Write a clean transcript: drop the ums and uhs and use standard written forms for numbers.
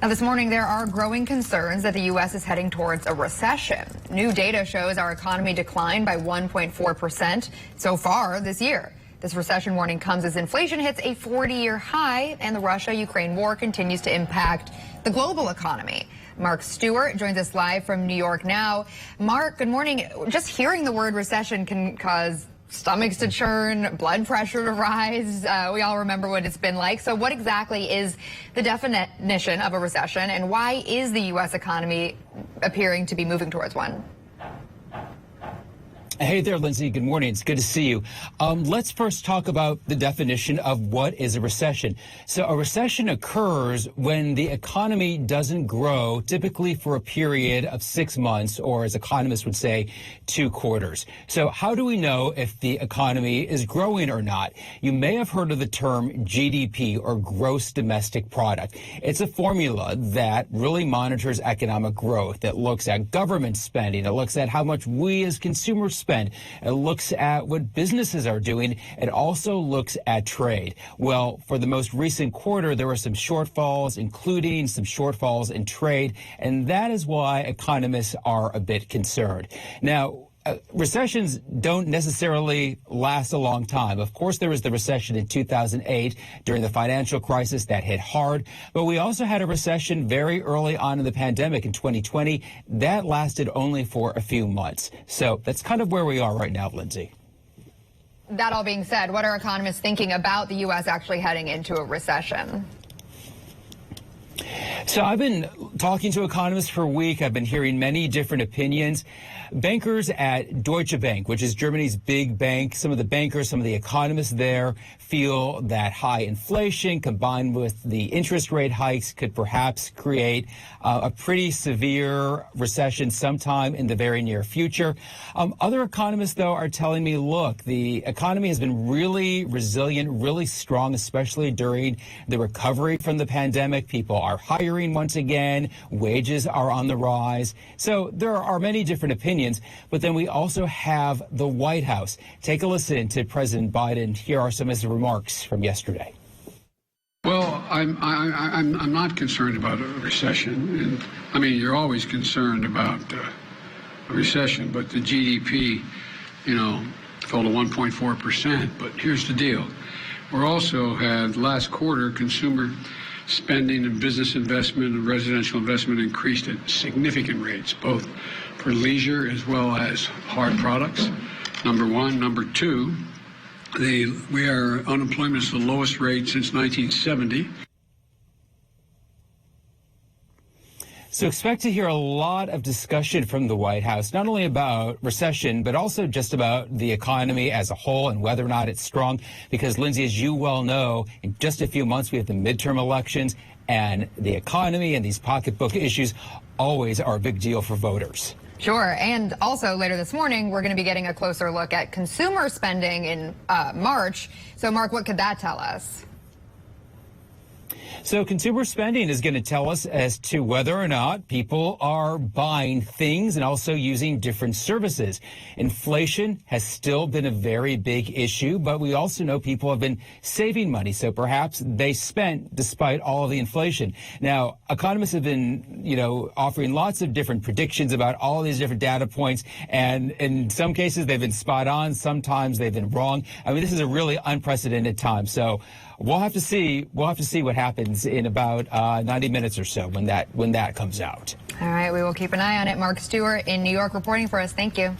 Now, this morning, there are growing concerns that the U.S. is heading towards a recession. New data shows our economy declined by 1.4% so far this year. This recession warning comes as inflation hits a 40-year high, and the Russia-Ukraine war continues to impact the global economy. Mark Stewart joins us live from New York now. Mark, good morning. Just hearing the word recession can cause stomachs to churn, blood pressure to rise. We all remember what it's been like. So what exactly is the definition of a recession, and why is the U.S. economy appearing to be moving towards one? Hey there, Lindsay. Good morning. It's good to see you. Let's first talk about the definition of what is a recession. So a recession occurs when the economy doesn't grow, typically for a period of 6 months, or as economists would say, 2 quarters. So how do we know if the economy is growing or not? You may have heard of the term GDP, or gross domestic product. It's a formula that really monitors economic growth. It looks at government spending. It looks at how much we as consumers spend. It looks at what businesses are doing. It also looks at trade. Well, for the most recent quarter, there were some shortfalls, including some shortfalls in trade, and that is why economists are a bit concerned. Now, recessions don't necessarily last a long time. Of course, there was the recession in 2008 during the financial crisis that hit hard, but we also had a recession very early on in the pandemic in 2020 that lasted only for a few months. So that's kind of where we are right now, Lindsay. That all being said, what are economists thinking about the U.S. actually heading into a recession? So I've been talking to economists for a week. I've been hearing many different opinions. Bankers at Deutsche Bank, which is Germany's big bank, some of the bankers, some of the economists there feel that high inflation combined with the interest rate hikes could perhaps create a pretty severe recession sometime in the very near future. Other economists, though, are telling me, look, the economy has been really resilient, really strong, especially during the recovery from the pandemic. People are hiring once again. Wages are on the rise. So there are many different opinions. But then we also have the White House. Take a listen to President Biden. Here are some of his remarks from yesterday. Well, I'm not concerned about a recession. And I mean, you're always concerned about a recession, but the GDP, fell to 1.4%. But here's the deal. We're also had last quarter consumer spending and business investment and residential investment increased at significant rates, both for leisure as well as hard products. Number one. Number two, unemployment is the lowest rate since 1970. So expect to hear a lot of discussion from the White House, not only about recession, but also just about the economy as a whole and whether or not it's strong. Because, Lindsay, as you well know, in just a few months we have the midterm elections, and the economy and these pocketbook issues always are a big deal for voters. Sure. And also later this morning, we're going to be getting a closer look at consumer spending in March. So, Mark, what could that tell us? So consumer spending is going to tell us as to whether or not people are buying things and also using different services. Inflation has still been a very big issue, but we also know people have been saving money. So perhaps they spent despite all of the inflation. Now, economists have been, offering lots of different predictions about all of these different data points. And in some cases, they've been spot on. Sometimes they've been wrong. I mean, this is a really unprecedented time. So we'll have to see what happens in about 90 minutes or so when that comes out. All right, we will keep an eye on it. Mark Stewart in New York reporting for us. Thank you.